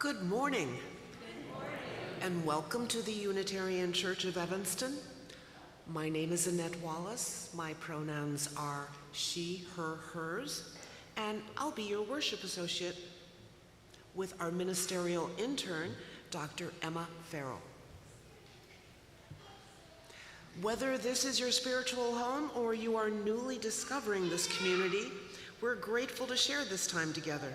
Good morning. And welcome to the Unitarian Church of Evanston. My name is Annette Wallace. My pronouns are she, her, hers, and I'll be your worship associate with our ministerial intern, Dr. Emma Farrell. Whether this is your spiritual home or you are newly discovering this community, we're grateful to share this time together.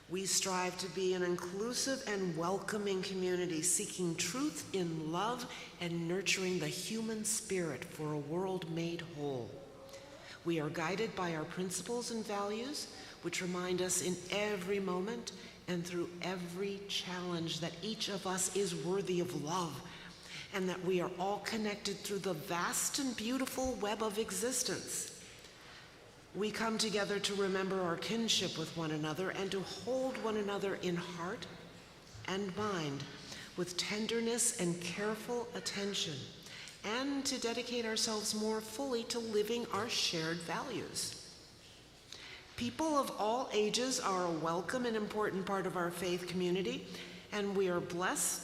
We strive to be an inclusive and welcoming community, seeking truth in love and nurturing the human spirit for a world made whole. We are guided by our principles and values, which remind us in every moment and through every challenge that each of us is worthy of love, and that we are all connected through the vast and beautiful web of existence. We come together to remember our kinship with one another and to hold one another in heart and mind with tenderness and careful attention, and to dedicate ourselves more fully to living our shared values. People of all ages are a welcome and important part of our faith community, and we're blessed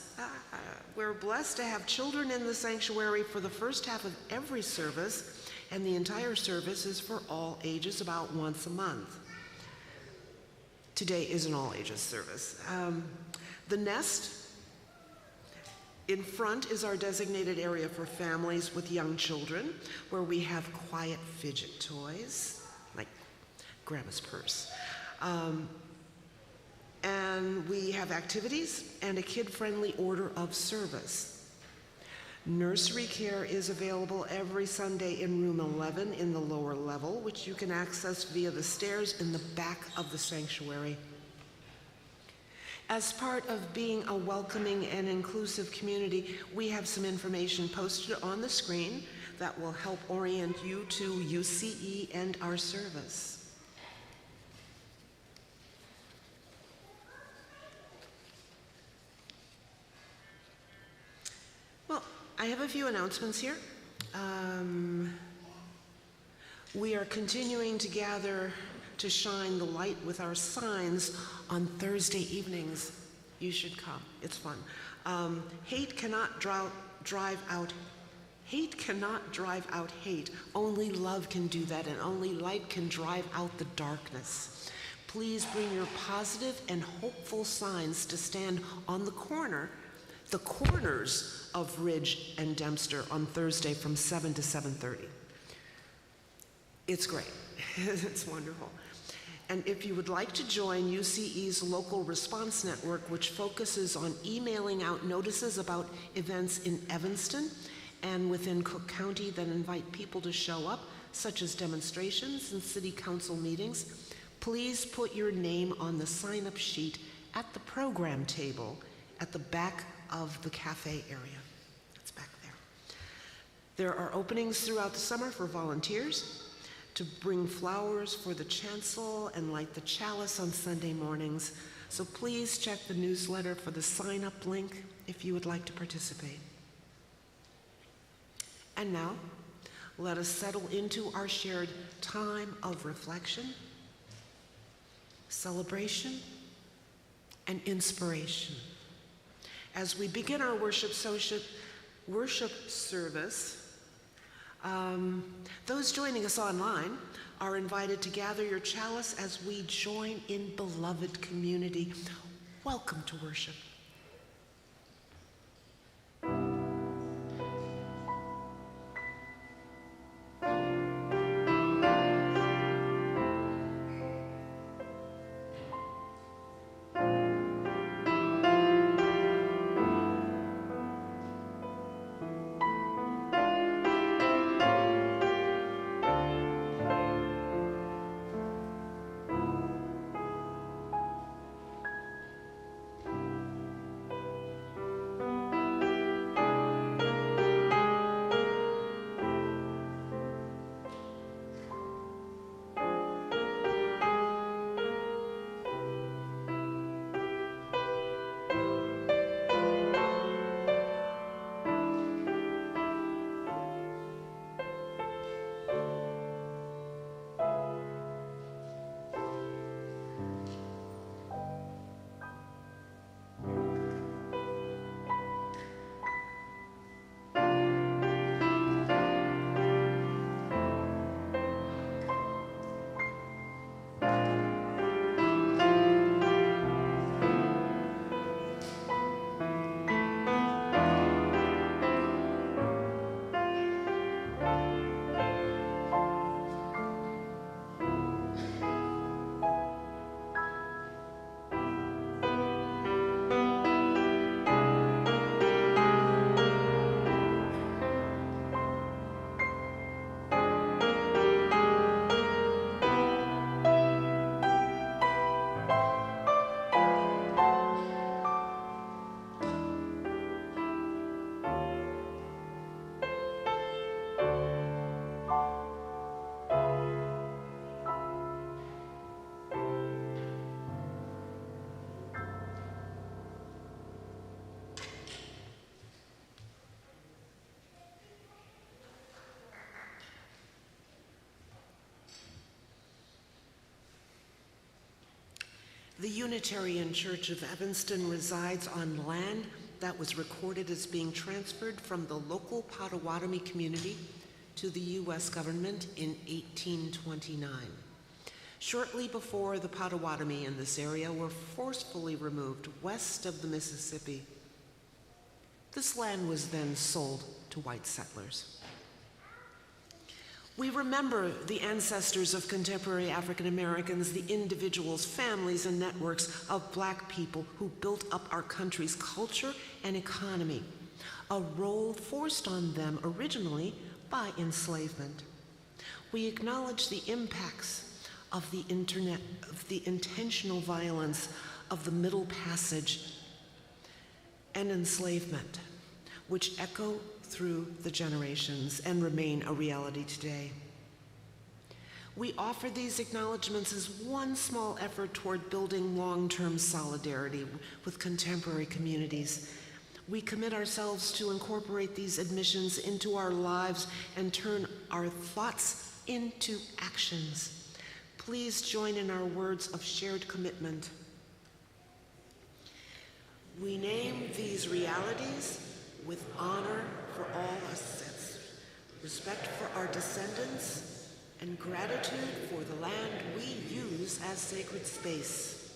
to have children in the sanctuary for the first half of every service, and the entire service is for all ages about once a month. Today is an all ages service. The nest in front is our designated area for families with young children, where we have quiet fidget toys, like grandma's purse. And we have activities and a kid-friendly order of service. Nursery care is available every Sunday in room 11 in the lower level, which you can access via the stairs in the back of the sanctuary. As part of being a welcoming and inclusive community, we have some information posted on the screen that will help orient you to UCE and our service. I have a few announcements here. We are continuing to gather to shine the light with our signs on Thursday evenings. You should come. It's fun. Hate cannot drive out hate. Only love can do that, and only light can drive out the darkness. Please bring your positive and hopeful signs to stand on the corners of Ridge and Dempster on Thursday from 7 to 7:30. It's great. It's wonderful. And if you would like to join UCE's local response network, which focuses on emailing out notices about events in Evanston and within Cook County that invite people to show up, such as demonstrations and city council meetings, please put your name on the sign-up sheet at the program table at the back of the cafe area. It's back there. There are openings throughout the summer for volunteers to bring flowers for the chancel and light the chalice on Sunday mornings. So please check the newsletter for the sign-up link if you would like to participate. And now, let us settle into our shared time of reflection, celebration, and inspiration. As we begin our worship service, those joining us online are invited to gather your chalice as we join in beloved community. Welcome to worship. The Unitarian Church of Evanston resides on land that was recorded as being transferred from the local Potawatomi community to the U.S. government in 1829. Shortly before, the Potawatomi in this area were forcefully removed west of the Mississippi. This land was then sold to white settlers. We remember the ancestors of contemporary African Americans, the individuals, families, and networks of Black people who built up our country's culture and economy, a role forced on them originally by enslavement. We acknowledge the impacts of the internet, of the intentional violence of the Middle Passage and enslavement, which echo through the generations and remain a reality today. We offer these acknowledgments as one small effort toward building long-term solidarity with contemporary communities. We commit ourselves to incorporate these admissions into our lives and turn our thoughts into actions. Please join in our words of shared commitment. We name these realities with honor for all assets, respect for our descendants, and gratitude for the land we use as sacred space.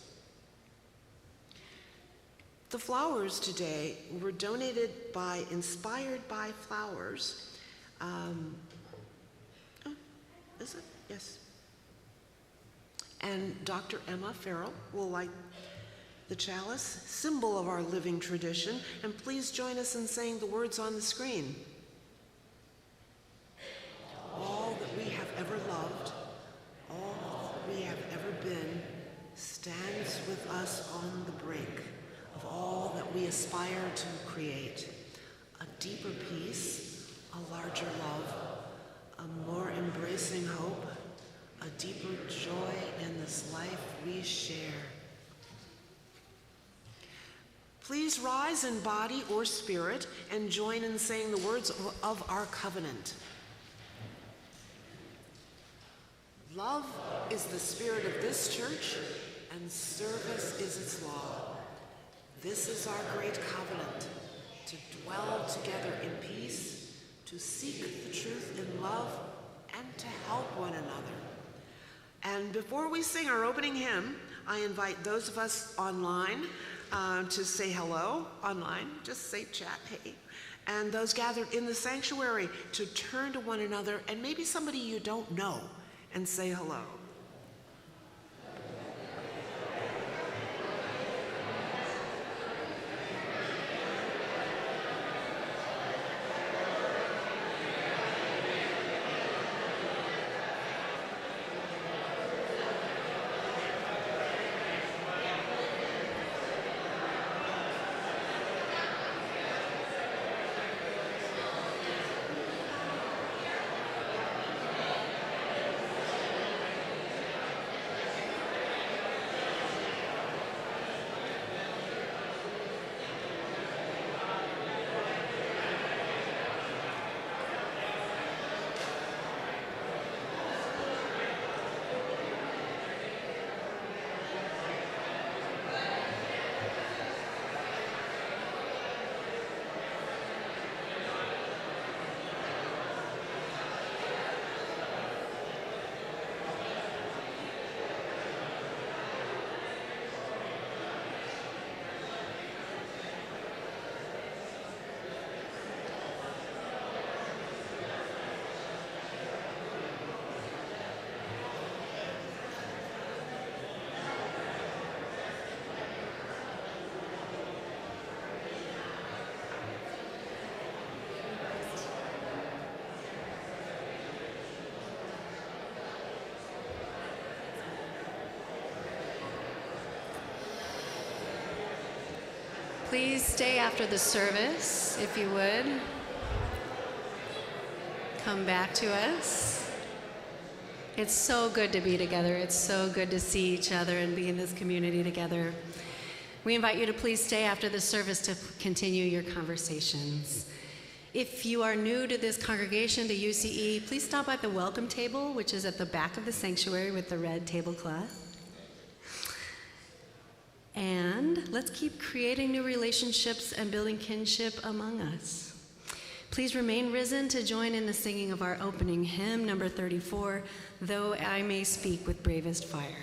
The flowers today were donated by Inspired by Flowers. Is it? Yes. And Dr. Emma Farrell will light the chalice, symbol of our living tradition, and please join us in saying the words on the screen. All that we have ever loved, all that we have ever been, stands with us on the brink of all that we aspire to create. A deeper peace, a larger love, a more embracing hope, a deeper joy in this life we share. Please rise in body or spirit and join in saying the words of our covenant. Love is the spirit of this church, and service is its law. This is our great covenant, to dwell together in peace, to seek the truth in love, and to help one another. And before we sing our opening hymn, I invite those of us online to say hello online, just say chat, hey. And those gathered in the sanctuary to turn to one another and maybe somebody you don't know and say hello. Please stay after the service, if you would. Come back to us. It's so good to be together. It's so good to see each other and be in this community together. We invite you to please stay after the service to continue your conversations. If you are new to this congregation, to UCE, please stop by the welcome table, which is at the back of the sanctuary with the red tablecloth. And let's keep creating new relationships and building kinship among us. Please remain risen to join in the singing of our opening hymn, number 34, Though I May Speak with Bravest Fire.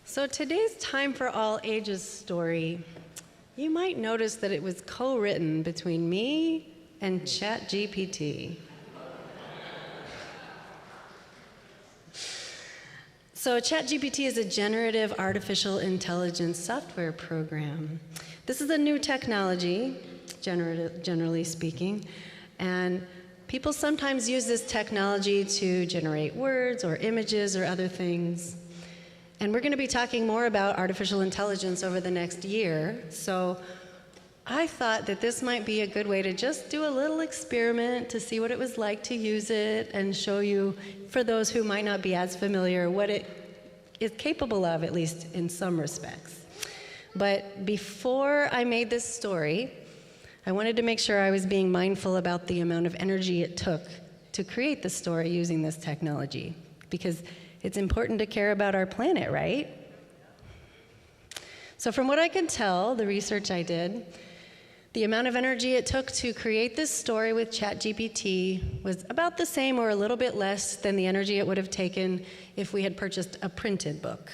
So today's Time for All Ages story, you might notice that it was co-written between me and ChatGPT. So ChatGPT is a generative artificial intelligence software program. This is a new technology, generally speaking, and people sometimes use this technology to generate words or images or other things. And we're going to be talking more about artificial intelligence over the next year. So I thought that this might be a good way to just do a little experiment to see what it was like to use it and show you, for those who might not be as familiar, what it is capable of, at least in some respects. But before I made this story, I wanted to make sure I was being mindful about the amount of energy it took to create the story using this technology, because it's important to care about our planet, right? So from what I can tell, the research I did, the amount of energy it took to create this story with ChatGPT was about the same or a little bit less than the energy it would have taken if we had purchased a printed book.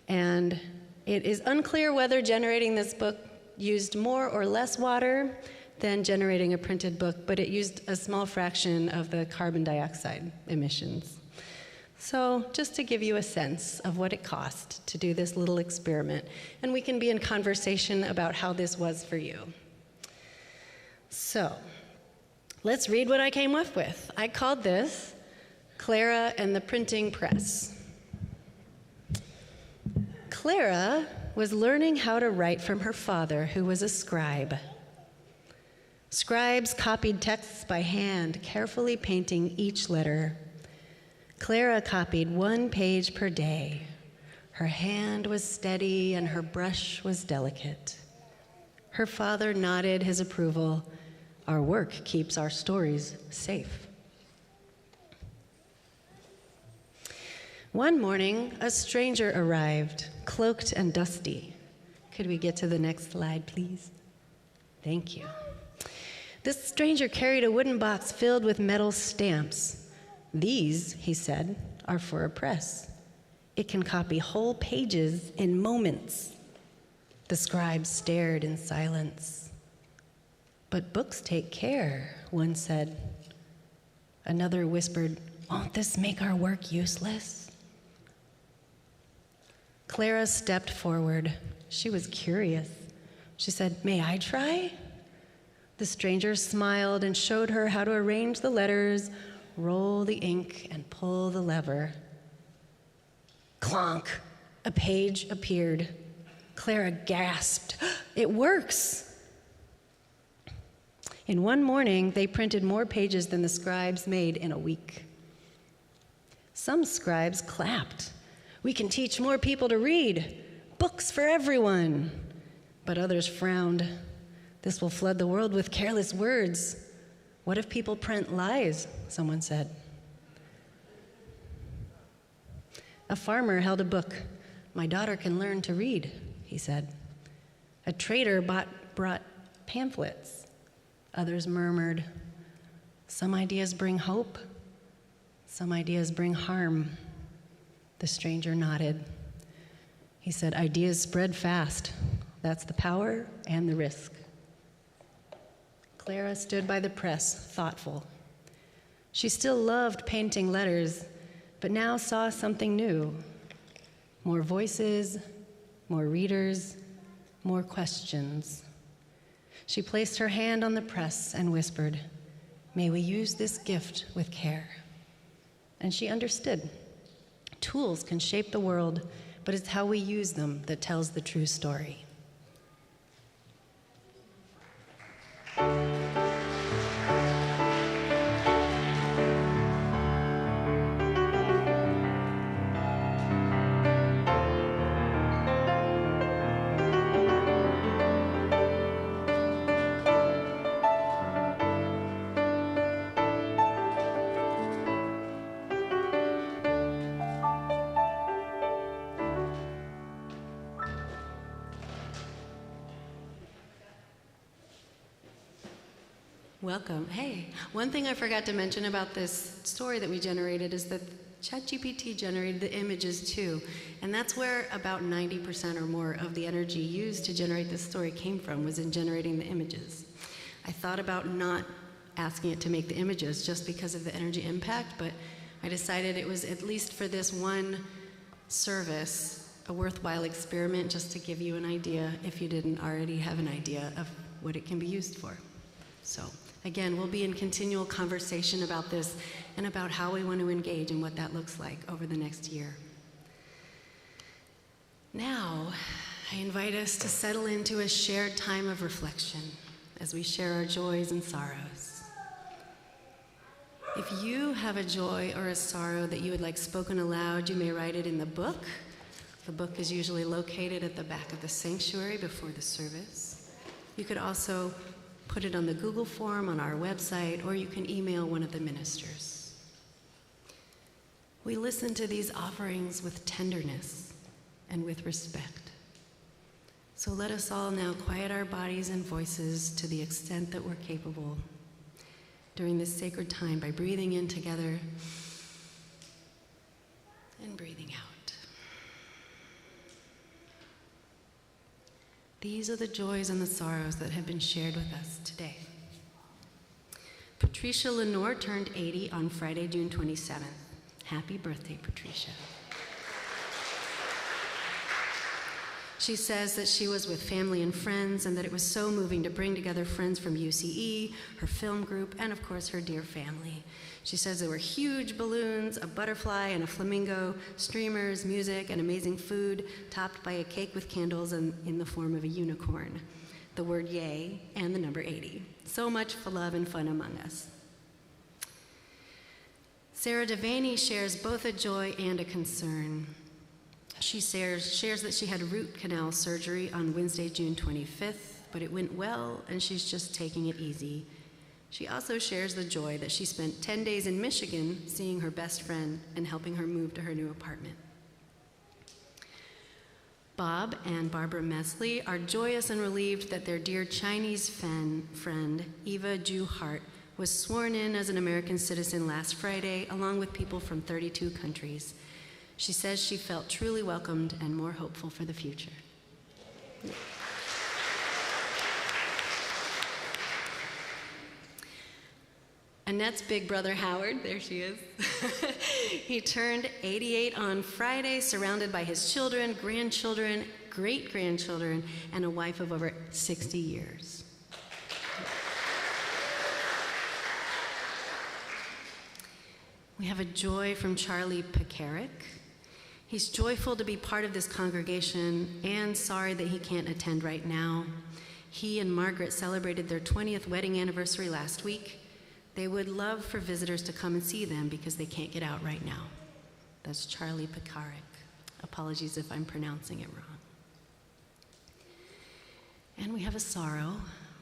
And it is unclear whether generating this book used more or less water than generating a printed book, but it used a small fraction of the carbon dioxide emissions. So just to give you a sense of what it cost to do this little experiment, and we can be in conversation about how this was for you. So let's read what I came up with. I called this Clara and the Printing Press. Clara was learning how to write from her father, who was a scribe. Scribes copied texts by hand, carefully painting each letter. Clara copied 1 page per day. Her hand was steady and her brush was delicate. Her father nodded his approval. Our work keeps our stories safe. One morning, a stranger arrived, cloaked and dusty. Could we get to the next slide, please? Thank you. This stranger carried a wooden box filled with metal stamps. These, he said, are for a press. It can copy whole pages in moments. The scribe stared in silence. But books take care, one said. Another whispered, won't this make our work useless? Clara stepped forward. She was curious. She said, may I try? The stranger smiled and showed her how to arrange the letters, roll the ink, and pull the lever. Clonk! A page appeared. Clara gasped. It works! In one morning, they printed more pages than the scribes made in a week. Some scribes clapped. We can teach more people to read. Books for everyone. But others frowned. This will flood the world with careless words. What if people print lies? Someone said. A farmer held a book. My daughter can learn to read, he said. A trader brought pamphlets. Others murmured. Some ideas bring hope. Some ideas bring harm. The stranger nodded. He said, ideas spread fast. That's the power and the risk. Clara stood by the press, thoughtful. She still loved painting letters, but now saw something new. More voices, more readers, more questions. She placed her hand on the press and whispered, may we use this gift with care. And she understood. Tools can shape the world, but it's how we use them that tells the true story. Welcome. Hey, one thing I forgot to mention about this story that we generated is that ChatGPT generated the images too, and that's where about 90% or more of the energy used to generate this story came from, was in generating the images. I thought about not asking it to make the images just because of the energy impact, but I decided it was, at least for this one service, a worthwhile experiment just to give you an idea if you didn't already have an idea of what it can be used for. So, again, we'll be in continual conversation about this and about how we want to engage and what that looks like over the next year. Now, I invite us to settle into a shared time of reflection as we share our joys and sorrows. If you have a joy or a sorrow that you would like spoken aloud, you may write it in the book. The book is usually located at the back of the sanctuary before the service. You could also put it on the Google form on our website, or you can email one of the ministers. We listen to these offerings with tenderness and with respect. So let us all now quiet our bodies and voices to the extent that we're capable during this sacred time by breathing in together and breathing out. These are the joys and the sorrows that have been shared with us today. Patricia Lenore turned 80 on Friday, June 27th. Happy birthday, Patricia. She says that she was with family and friends and that it was so moving to bring together friends from UCE, her film group, and of course her dear family. She says there were huge balloons, a butterfly and a flamingo, streamers, music, and amazing food, topped by a cake with candles in the form of a unicorn, the word yay, and the number 80. So much for love and fun among us. Sarah Devaney shares both a joy and a concern. She shares that she had root canal surgery on Wednesday, June 25th, but it went well, and she's just taking it easy. She also shares the joy that she spent 10 days in Michigan seeing her best friend and helping her move to her new apartment. Bob and Barbara Mesley are joyous and relieved that their dear Chinese friend, Eva Ju Hart, was sworn in as an American citizen last Friday, along with people from 32 countries. She says she felt truly welcomed and more hopeful for the future. Annette's big brother, Howard, there she is. He turned 88 on Friday, surrounded by his children, grandchildren, great-grandchildren, and a wife of over 60 years. We have a joy from Charlie Pekarik. He's joyful to be part of this congregation and sorry that he can't attend right now. He and Margaret celebrated their 20th wedding anniversary last week. They would love for visitors to come and see them because they can't get out right now. That's Charlie Pekarik. Apologies if I'm pronouncing it wrong. And we have a sorrow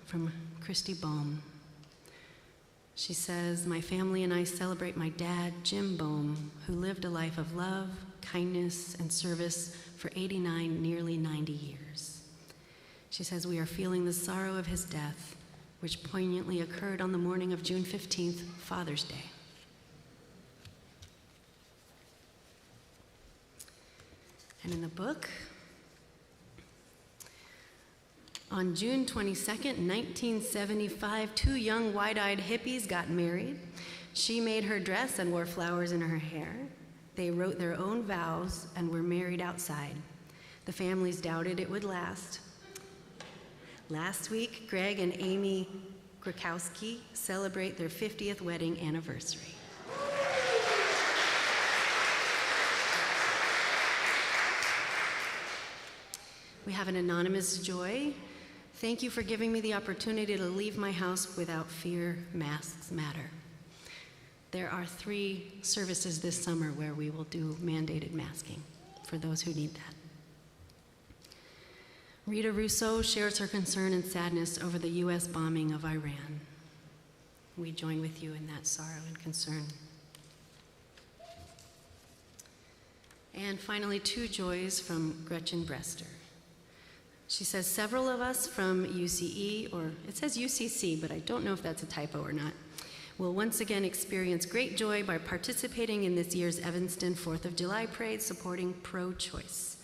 from Christy Bohm. She says, my family and I celebrate my dad, Jim Bohm, who lived a life of love, kindness, and service for 89, nearly 90 years. She says, we are feeling the sorrow of his death, which poignantly occurred on the morning of June 15th, Father's Day. And in the book, on June 22nd, 1975, two young wide-eyed hippies got married. She made her dress and wore flowers in her hair. They wrote their own vows and were married outside. The families doubted it would last. Last week, Greg and Amy Grakowski celebrate their 50th wedding anniversary. We have an anonymous joy. Thank you for giving me the opportunity to leave my house without fear. Masks matter. There are 3 services this summer where we will do mandated masking for those who need that. Rita Russo shares her concern and sadness over the U.S. bombing of Iran. We join with you in that sorrow and concern. And finally, 2 joys from Gretchen Brester. She says, several of us from UCE, or it says UCC, but I don't know if that's a typo or not, will once again experience great joy by participating in this year's Evanston 4th of July parade supporting pro-choice.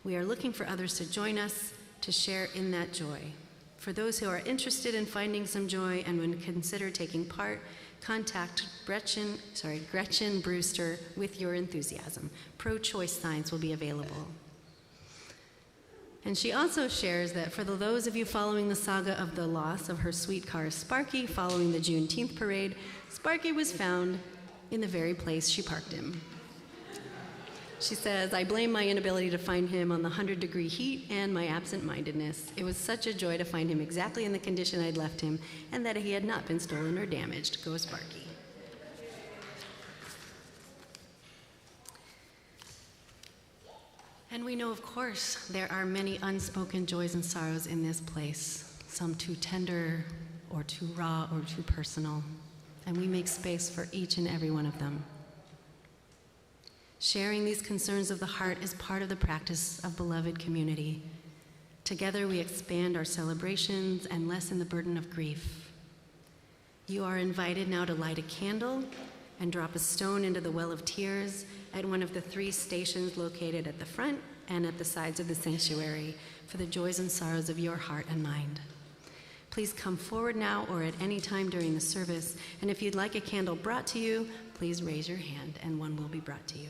We are looking for others to join us to share in that joy. For those who are interested in finding some joy and would consider taking part, contact Gretchen Brewster with your enthusiasm. Pro-choice signs will be available. And she also shares that for those of you following the saga of the loss of her sweet car Sparky following the Juneteenth parade, Sparky was found in the very place she parked him. She says, I blame my inability to find him on the 100-degree heat and my absent-mindedness. It was such a joy to find him exactly in the condition I'd left him and that he had not been stolen or damaged. Go Sparky. And we know, of course, there are many unspoken joys and sorrows in this place, some too tender or too raw or too personal, and we make space for each and every one of them. Sharing these concerns of the heart is part of the practice of beloved community. Together we expand our celebrations and lessen the burden of grief. You are invited now to light a candle and drop a stone into the well of tears at one of the 3 stations located at the front and at the sides of the sanctuary for the joys and sorrows of your heart and mind. Please come forward now or at any time during the service, and if you'd like a candle brought to you, please raise your hand and one will be brought to you.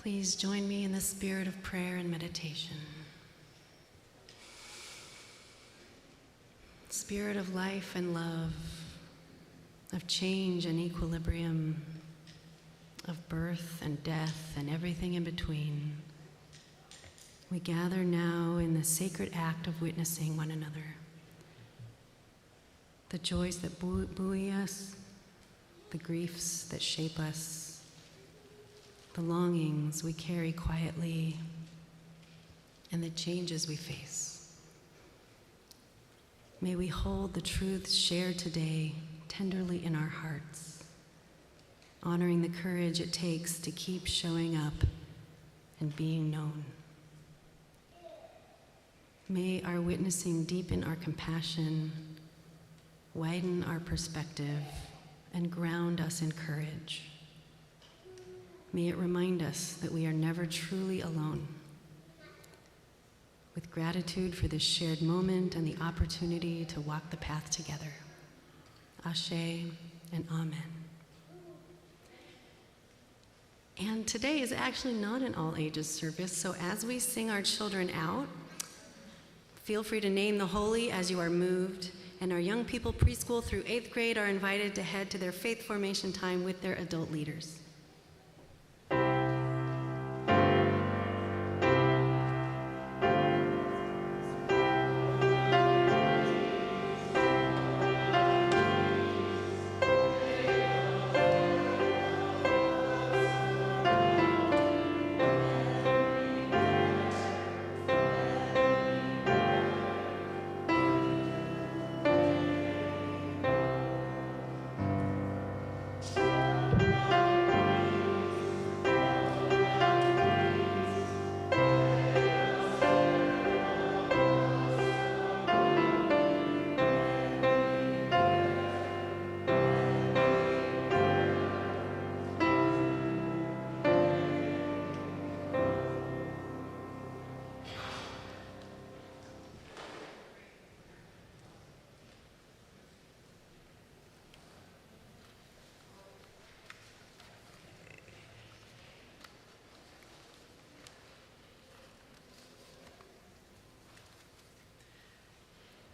Please join me in the spirit of prayer and meditation. Spirit of life and love, of change and equilibrium, of birth and death and everything in between, we gather now in the sacred act of witnessing one another. The joys that buoy us, the griefs that shape us, the longings we carry quietly, and the changes we face. May we hold the truths shared today tenderly in our hearts, honoring the courage it takes to keep showing up and being known. May our witnessing deepen our compassion, widen our perspective, and ground us in courage. May it remind us that we are never truly alone. With gratitude for this shared moment and the opportunity to walk the path together. Ashe and Amen. And today is actually not an all ages service, so as we sing our children out, feel free to name the holy as you are moved, and our young people preschool through 8th grade are invited to head to their faith formation time with their adult leaders.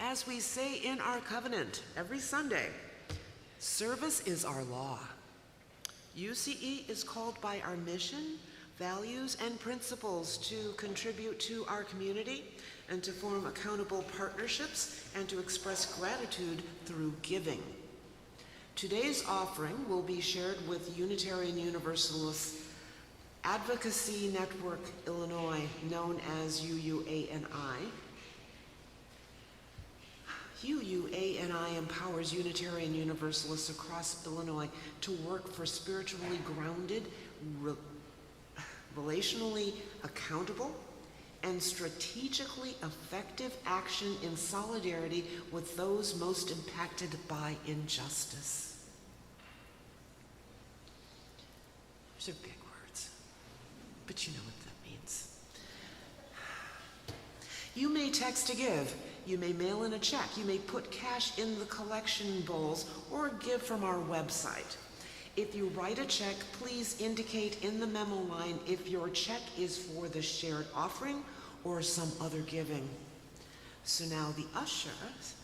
As we say in our covenant every Sunday, service is our law. UCE is called by our mission, values, and principles to contribute to our community and to form accountable partnerships and to express gratitude through giving. Today's offering will be shared with Unitarian Universalist Advocacy Network Illinois, known as UUANI. UUANI empowers Unitarian Universalists across Illinois to work for spiritually grounded, relationally accountable, and strategically effective action in solidarity with those most impacted by injustice. Those are big words, but you know what that means. You may text to give. You may mail in a check. You may put cash in the collection bowls or give from our website. If you write a check, please indicate in the memo line if your check is for the shared offering or some other giving. So now the ushers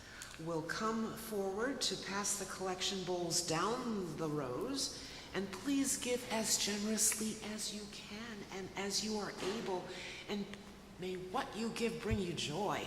will come forward to pass the collection bowls down the rows, and please give as generously as you can and as you are able, and may what you give bring you joy.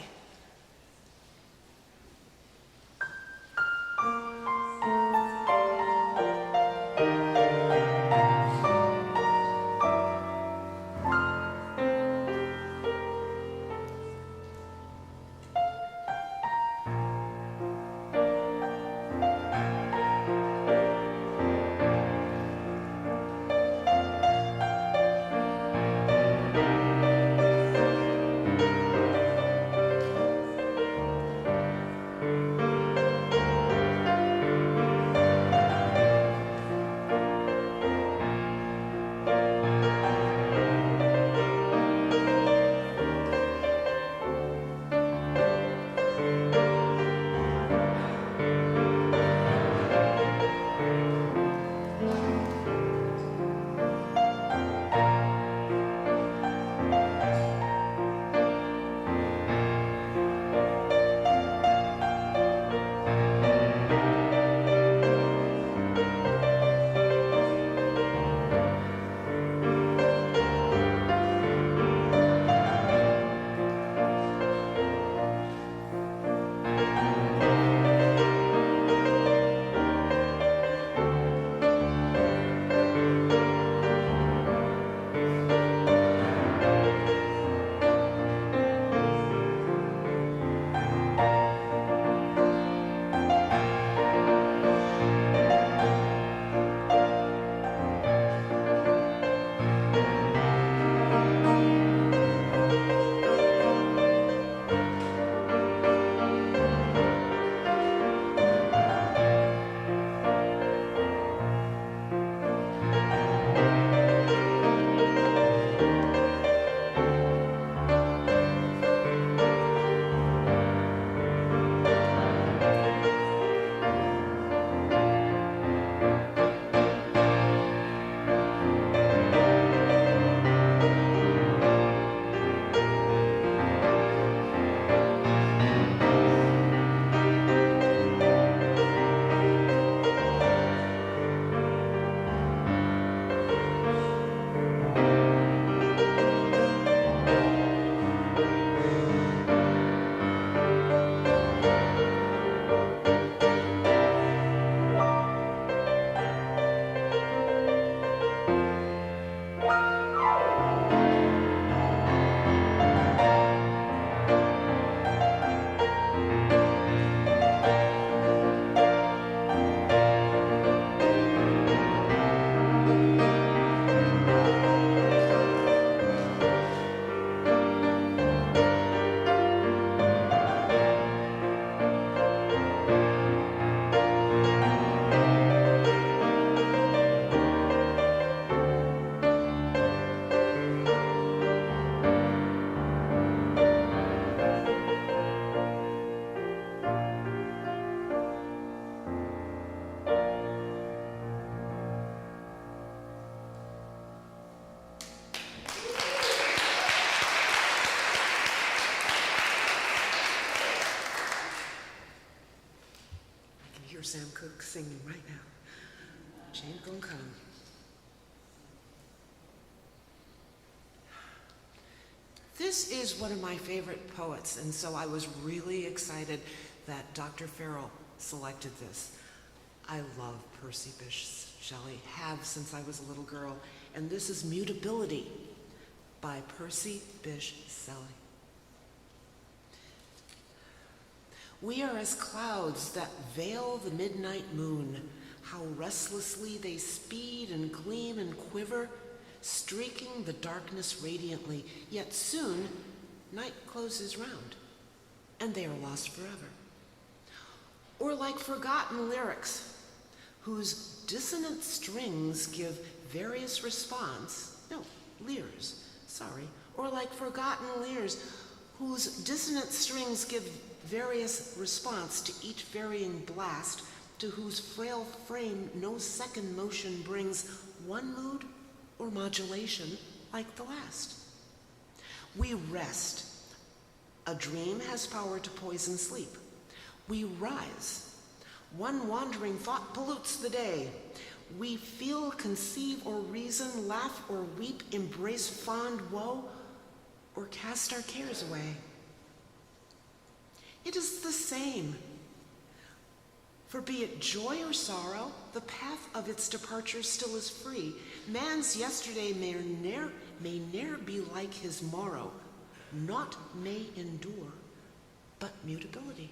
Sam Cooke singing right now. She ain't gonna come. This is one of my favorite poets, and so I was really excited that Dr. Farrell selected this. I love Percy Bysshe Shelley, have since I was a little girl, and this is Mutability by Percy Bysshe Shelley. We are as clouds that veil the midnight moon, how restlessly they speed and gleam and quiver, streaking the darkness radiantly, yet soon night closes round, and they are lost forever. Or like forgotten lyrics, whose dissonant strings give various or like forgotten lyres, whose dissonant strings give various response to each varying blast, to whose frail frame no second motion brings one mood or modulation like the last. We rest. A dream has power to poison sleep. We rise. One wandering thought pollutes the day. We feel, conceive, or reason, laugh or weep, embrace fond woe, or cast our cares away. It is the same. For be it joy or sorrow, the path of its departure still is free. Man's yesterday may ne'er be like his morrow. Naught may endure but mutability.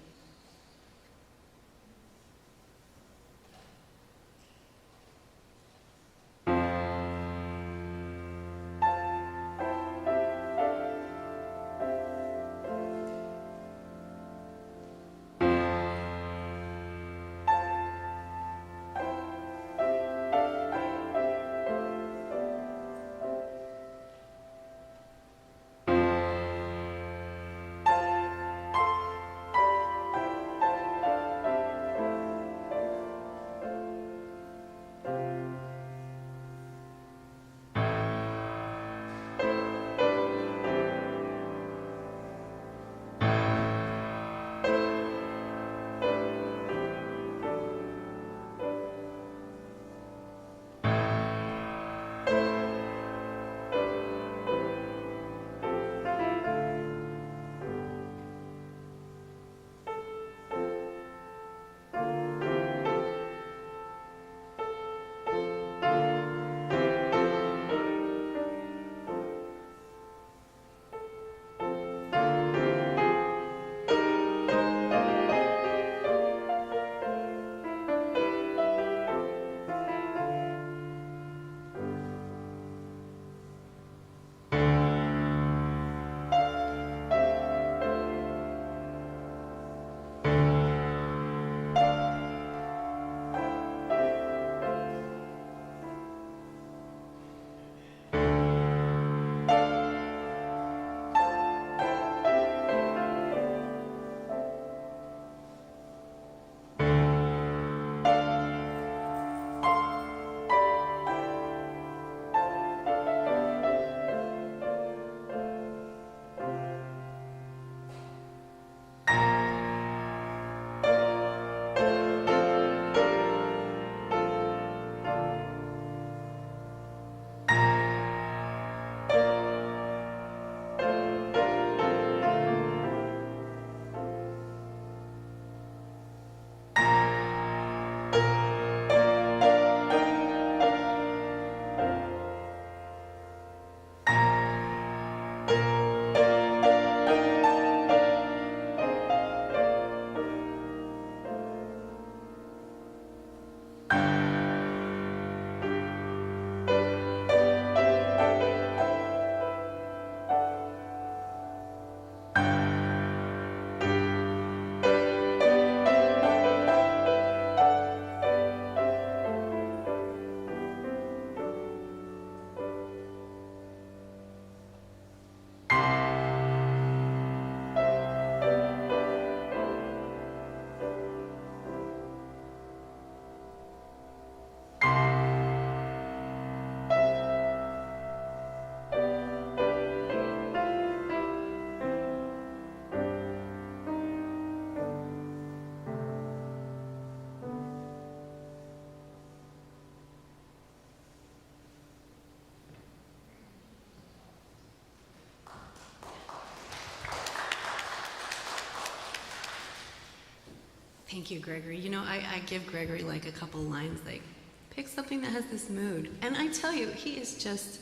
Thank you, Gregory. You know, I give Gregory like a couple lines, like, pick something that has this mood. And I tell you, he is just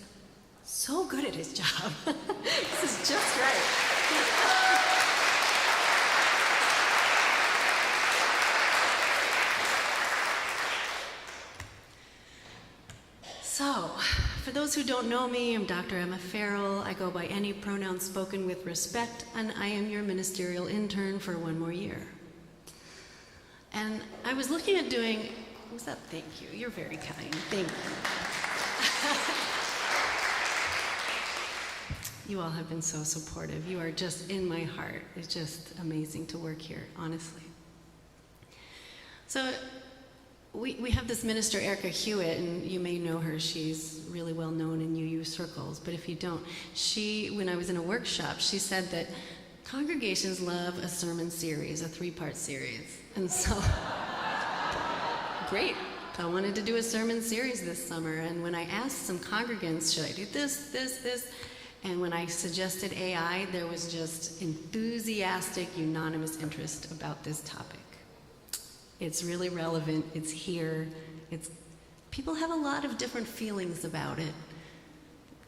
so good at his job. This is just right. So, for those who don't know me, I'm Dr. Emma Farrell. I go by any pronoun spoken with respect, and I am your ministerial intern for 1 more year. And I was looking at doing, what's that? Thank you. You're very kind. Thank you. You all have been so supportive. You are just in my heart. It's just amazing to work here, honestly. So, we have this minister, Erica Hewitt, and you may know her. She's really well known in UU circles, but if you don't, when I was in a workshop, she said that congregations love a sermon series, a 3-part series. And so, great. I wanted to do a sermon series this summer, and when I asked some congregants, should I do this, and when I suggested AI, there was just enthusiastic, unanimous interest about this topic. It's really relevant, it's here, people have a lot of different feelings about it,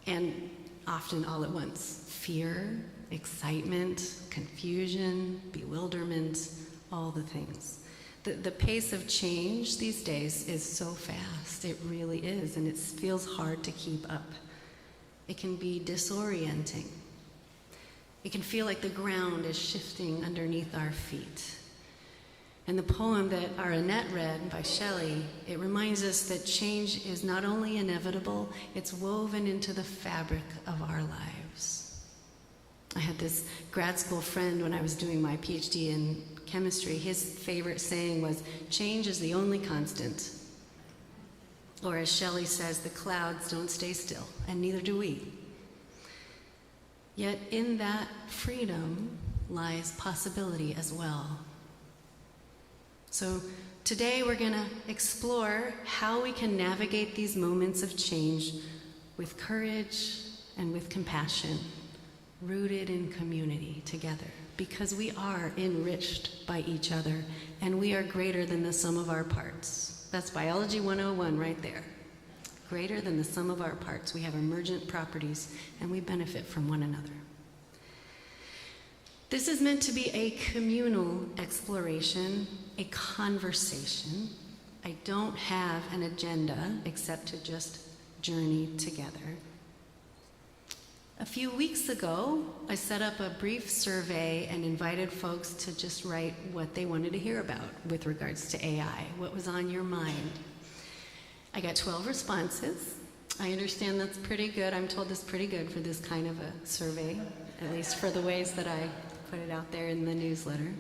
and often all at once. Fear, excitement, confusion, bewilderment, all the things. The pace of change these days is so fast, it really is, and it feels hard to keep up. It can be disorienting. It can feel like the ground is shifting underneath our feet. And the poem that our Annette read by Shelley, it reminds us that change is not only inevitable, it's woven into the fabric of our lives. I had this grad school friend when I was doing my PhD in chemistry. His favorite saying was, change is the only constant. Or as Shelley says, the clouds don't stay still, and neither do we. Yet in that freedom lies possibility as well. So today we're going to explore how we can navigate these moments of change with courage and with compassion, rooted in community together, because we are enriched by each other and we are greater than the sum of our parts. That's Biology 101 right there. Greater than the sum of our parts. We have emergent properties and we benefit from one another. This is meant to be a communal exploration, a conversation. I don't have an agenda except to just journey together. A few weeks ago, I set up a brief survey and invited folks to just write what they wanted to hear about with regards to AI, what was on your mind. I got 12 responses. I understand that's pretty good. I'm told that's pretty good for this kind of a survey, at least for the ways that I put it out there in the newsletter.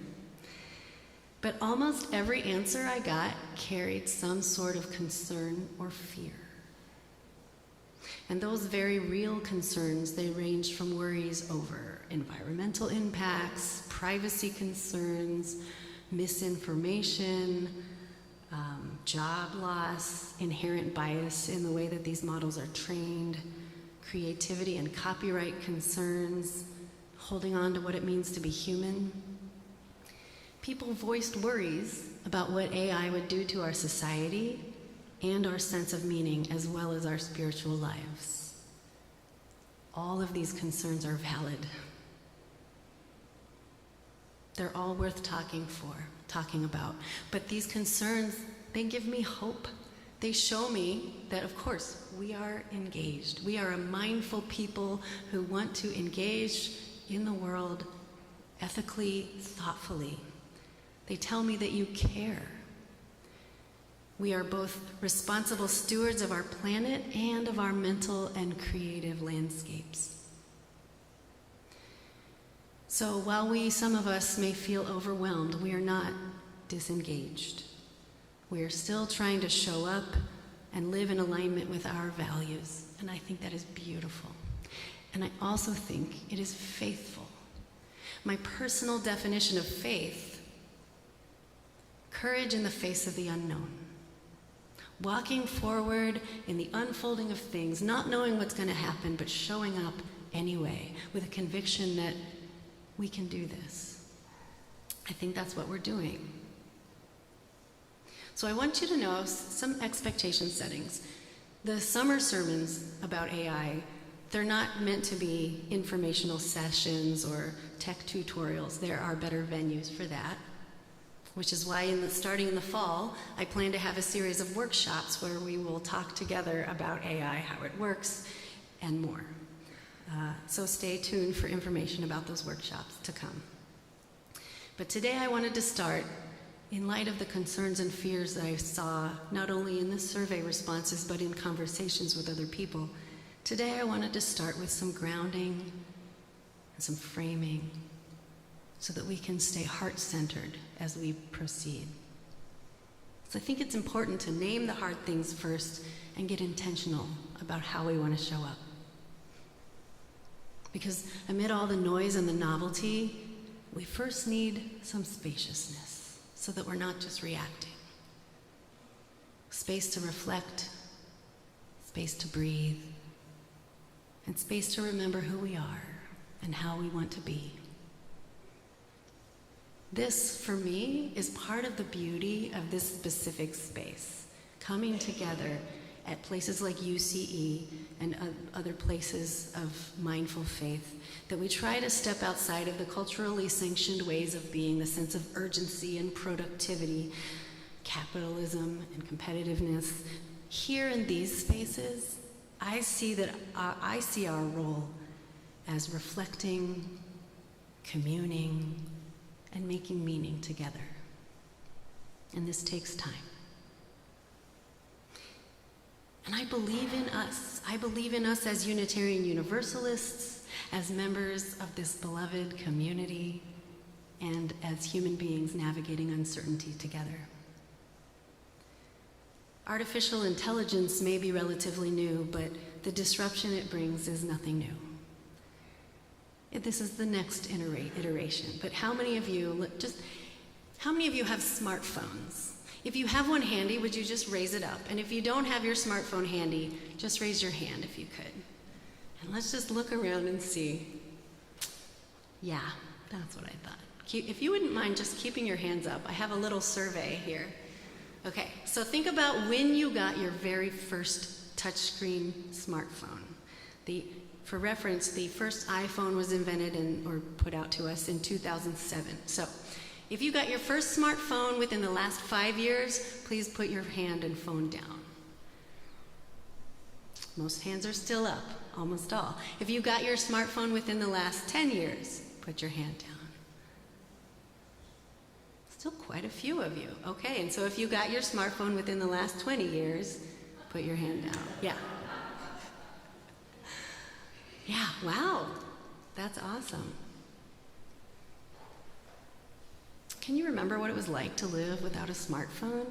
But almost every answer I got carried some sort of concern or fear. And those very real concerns, they ranged from worries over environmental impacts, privacy concerns, misinformation, job loss, inherent bias in the way that these models are trained, creativity and copyright concerns, holding on to what it means to be human. People voiced worries about what AI would do to our society and our sense of meaning, as well as our spiritual lives. All of these concerns are valid. They're all worth talking about. But these concerns, they give me hope. They show me that, of course, we are engaged. We are a mindful people who want to engage in the world ethically, thoughtfully. They tell me that you care. We are both responsible stewards of our planet and of our mental and creative landscapes. So while some of us may feel overwhelmed, we are not disengaged. We are still trying to show up and live in alignment with our values, and I think that is beautiful. And I also think it is faithful. My personal definition of faith: courage in the face of the unknown. Walking forward in the unfolding of things, not knowing what's going to happen, but showing up anyway with a conviction that we can do this. I think that's what we're doing. So I want you to know some expectation settings. The summer sermons about AI, they're not meant to be informational sessions or tech tutorials. There are better venues for that, which is why starting in the fall, I plan to have a series of workshops where we will talk together about AI, how it works, and more. So stay tuned for information about those workshops to come. But today I wanted to start, in light of the concerns and fears that I saw, not only in the survey responses, but in conversations with other people. Today I wanted to start with some grounding and some framing so that we can stay heart-centered as we proceed. So I think it's important to name the hard things first and get intentional about how we want to show up. Because amid all the noise and the novelty, we first need some spaciousness so that we're not just reacting. Space to reflect, space to breathe, and space to remember who we are and how we want to be. This, for me, is part of the beauty of this specific space, coming together at places like UCE and other places of mindful faith, that we try to step outside of the culturally sanctioned ways of being, the sense of urgency and productivity, capitalism and competitiveness. Here in these spaces, I see our role as reflecting, communing, and making meaning together. And this takes time. And I believe in us. I believe in us as Unitarian Universalists, as members of this beloved community, and as human beings navigating uncertainty together. Artificial intelligence may be relatively new, but the disruption it brings is nothing new. This is the next iteration. But how many of you have smartphones? If you have one handy, would you just raise it up? And if you don't have your smartphone handy, just raise your hand if you could. And let's just look around and see. Yeah, that's what I thought. If you wouldn't mind just keeping your hands up, I have a little survey here. Okay, so think about when you got your very first touchscreen smartphone. For reference, the first iPhone was invented or put out to us in 2007. So if you got your first smartphone within the last 5 years, please put your hand and phone down. Most hands are still up, almost all. If you got your smartphone within the last 10 years, put your hand down. Still quite a few of you. Okay, and so if you got your smartphone within the last 20 years, put your hand down. Yeah. Yeah, wow, that's awesome. Can you remember what it was like to live without a smartphone?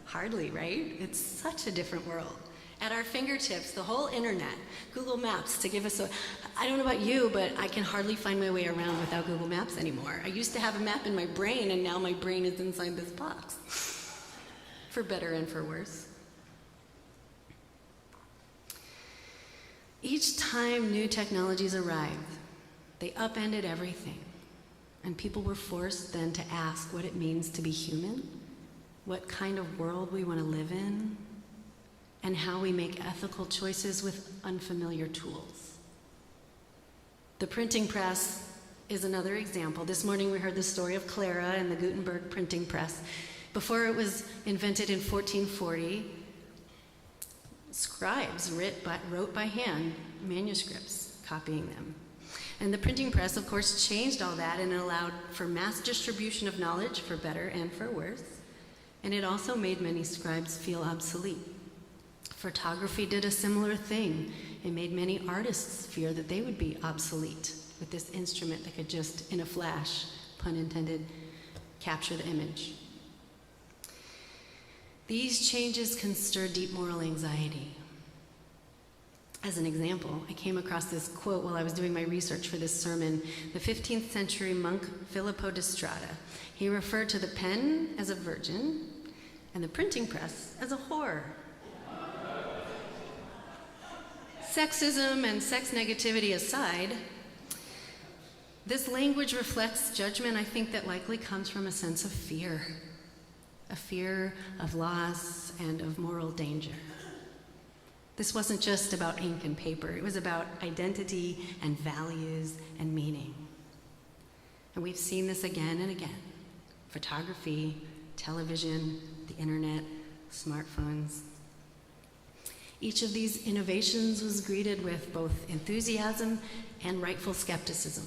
Hardly, right? It's such a different world. At our fingertips, the whole internet, Google Maps to give us I don't know about you, but I can hardly find my way around without Google Maps anymore. I used to have a map in my brain, and now my brain is inside this box. For better and for worse. Each time new technologies arrived, they upended everything. And people were forced then to ask what it means to be human, what kind of world we want to live in, and how we make ethical choices with unfamiliar tools. The printing press is another example. This morning we heard the story of Clara and the Gutenberg printing press. Before it was invented in 1440, scribes wrote by hand manuscripts, copying them. And the printing press, of course, changed all that and allowed for mass distribution of knowledge, for better and for worse. And it also made many scribes feel obsolete. Photography did a similar thing. It made many artists fear that they would be obsolete with this instrument that could just, in a flash, pun intended, capture the image. These changes can stir deep moral anxiety. As an example, I came across this quote while I was doing my research for this sermon. The 15th century monk Filippo di Strada, he referred to the pen as a virgin and the printing press as a whore. Sexism and sex negativity aside, this language reflects judgment, I think, that likely comes from a sense of fear. a fear of loss and of moral danger. This wasn't just about ink and paper. It was about identity and values and meaning. And we've seen this again and again. Photography, television, the internet, smartphones. Each of these innovations was greeted with both enthusiasm and rightful skepticism.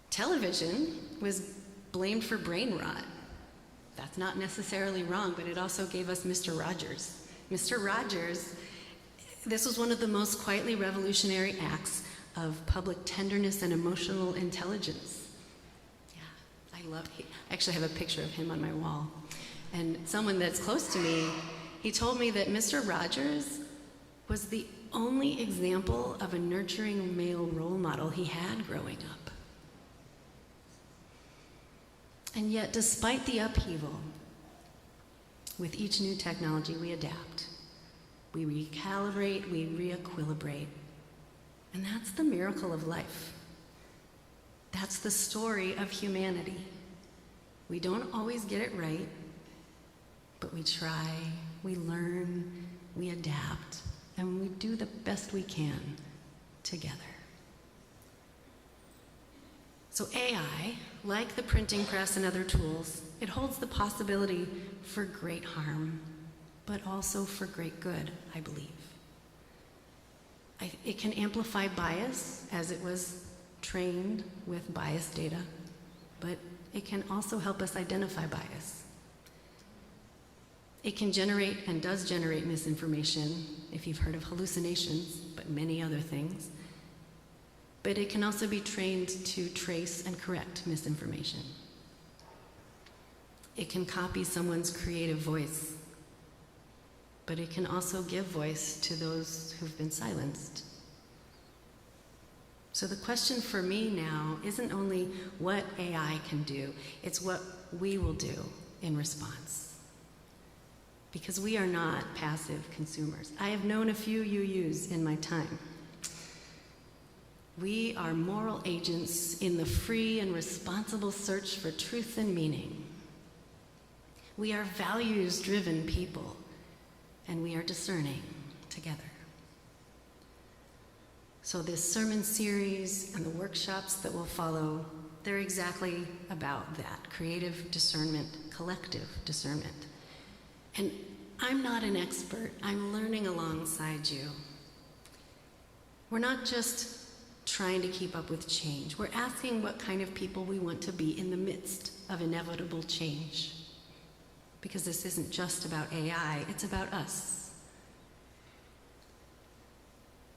Television was blamed for brain rot. That's not necessarily wrong, but it also gave us Mr. Rogers. Mr. Rogers, this was one of the most quietly revolutionary acts of public tenderness and emotional intelligence. Yeah, I actually have a picture of him on my wall. And someone that's close to me, he told me that Mr. Rogers was the only example of a nurturing male role model he had growing up. And yet, despite the upheaval, with each new technology, we adapt, we recalibrate, we re-equilibrate. And that's the miracle of life. That's the story of humanity. We don't always get it right, but we try, we learn, we adapt, and we do the best we can together. So AI, like the printing press and other tools, it holds the possibility for great harm, but also for great good, I believe. It can amplify bias, as it was trained with bias data, but it can also help us identify bias. It can generate and does generate misinformation, if you've heard of hallucinations, but many other things. But it can also be trained to trace and correct misinformation. It can copy someone's creative voice, but it can also give voice to those who've been silenced. So the question for me now isn't only what AI can do, it's what we will do in response. Because we are not passive consumers. I have known a few UUs in my time. We are moral agents in the free and responsible search for truth and meaning. We are values-driven people, and we are discerning together. So this sermon series and the workshops that will follow, they're exactly about that, creative discernment, collective discernment. And I'm not an expert, I'm learning alongside you. We're not just trying to keep up with change. We're asking what kind of people we want to be in the midst of inevitable change. Because this isn't just about AI, it's about us.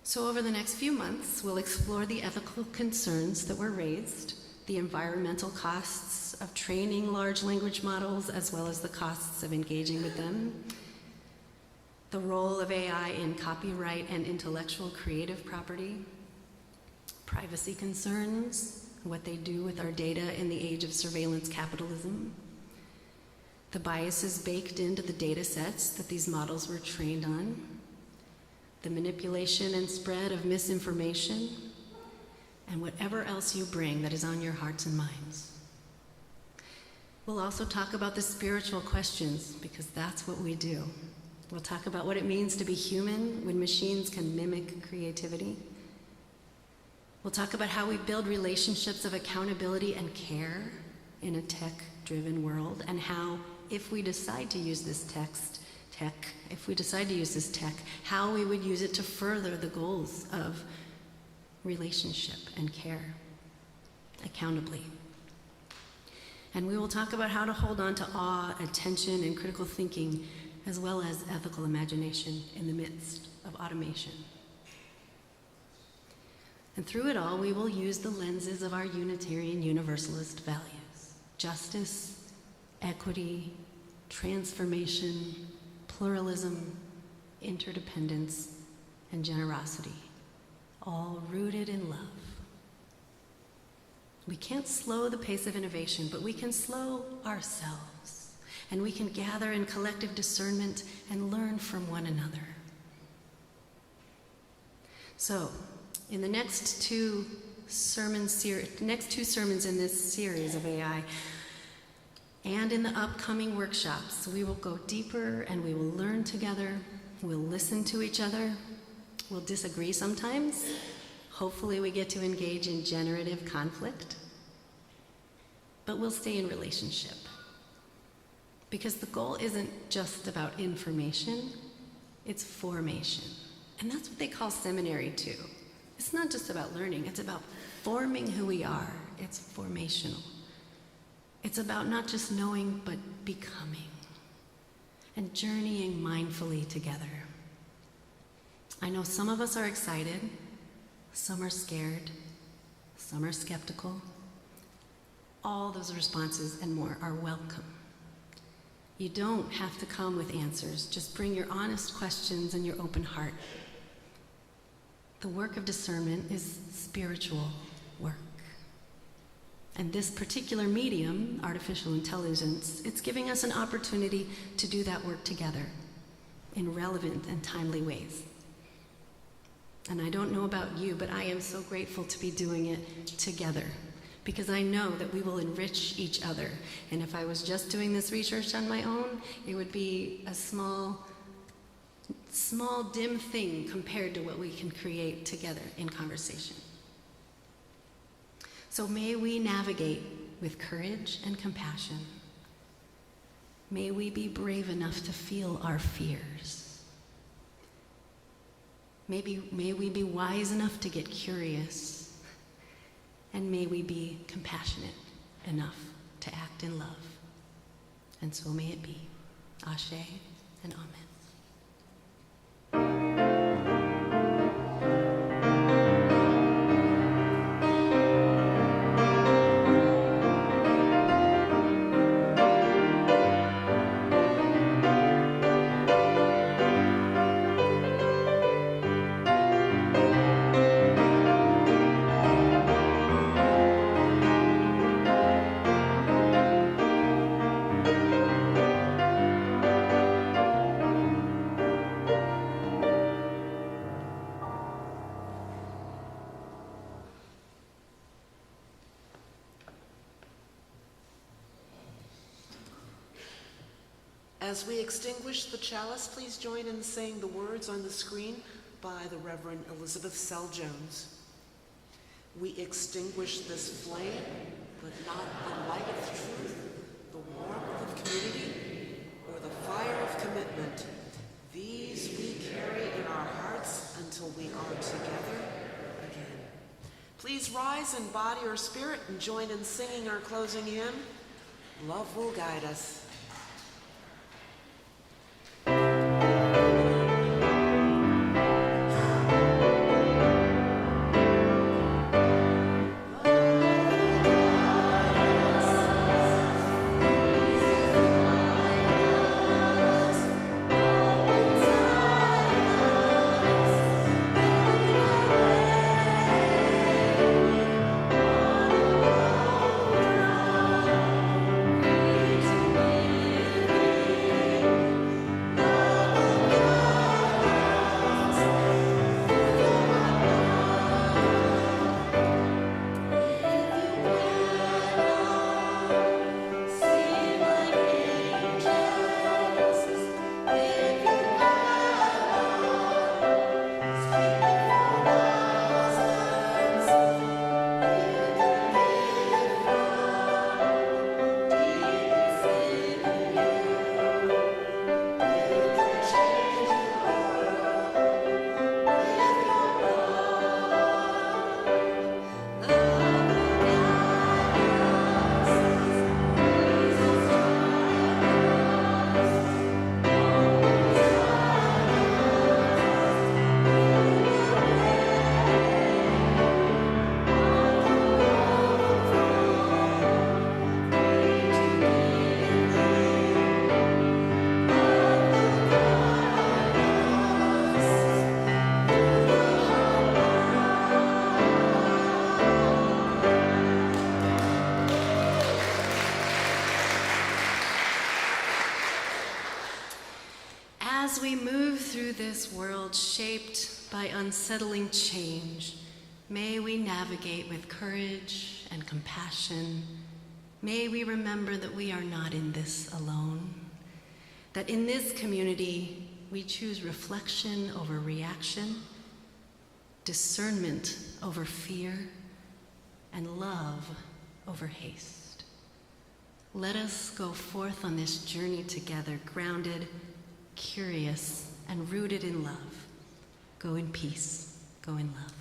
So over the next few months, we'll explore the ethical concerns that were raised, the environmental costs of training large language models, as well as the costs of engaging with them, the role of AI in copyright and intellectual creative property, privacy concerns, what they do with our data in the age of surveillance capitalism, the biases baked into the data sets that these models were trained on, the manipulation and spread of misinformation, and whatever else you bring that is on your hearts and minds. We'll also talk about the spiritual questions, because that's what we do. We'll talk about what it means to be human when machines can mimic creativity. We'll talk about how we build relationships of accountability and care in a tech-driven world, and how, if we decide to use this tech, how we would use it to further the goals of relationship and care, accountably. And we will talk about how to hold on to awe, attention, and critical thinking, as well as ethical imagination in the midst of automation. And through it all, we will use the lenses of our Unitarian Universalist values: justice, equity, transformation, pluralism, interdependence, and generosity, all rooted in love. We can't slow the pace of innovation, but we can slow ourselves, and we can gather in collective discernment and learn from one another. So, in the next two sermons in this series of AI, And in the upcoming workshops, we will go deeper and we will learn together. We'll listen to each other. We'll disagree sometimes. Hopefully we get to engage in generative conflict. But we'll stay in relationship. Because the goal isn't just about information, it's formation. And that's what they call seminary too. It's not just about learning, it's about forming who we are. It's formational. It's about not just knowing, but becoming and journeying mindfully together. I know some of us are excited, some are scared, some are skeptical. All those responses and more are welcome. You don't have to come with answers. Just bring your honest questions and your open heart. The work of discernment is spiritual work. And this particular medium, artificial intelligence, it's giving us an opportunity to do that work together in relevant and timely ways. And I don't know about you, but I am so grateful to be doing it together because I know that we will enrich each other. And if I was just doing this research on my own, it would be a small, dim thing compared to what we can create together in conversation. So may we navigate with courage and compassion. May we be brave enough to feel our fears. May we be wise enough to get curious. And may we be compassionate enough to act in love. And so may it be. Ashe and Amen. As we extinguish the chalice, please join in saying the words on the screen by the Reverend Elizabeth Sell Jones. We extinguish this flame, but not the light of truth, the warmth of community, or the fire of commitment. These we carry in our hearts until we are together again. Please rise in body or spirit and join in singing our closing hymn, Love Will Guide Us. As we move through this world shaped by unsettling change, may we navigate with courage and compassion. May we remember that we are not in this alone, that in this community we choose reflection over reaction, discernment over fear, and love over haste. Let us go forth on this journey together, grounded, curious, and rooted in love. Go in peace. Go in love.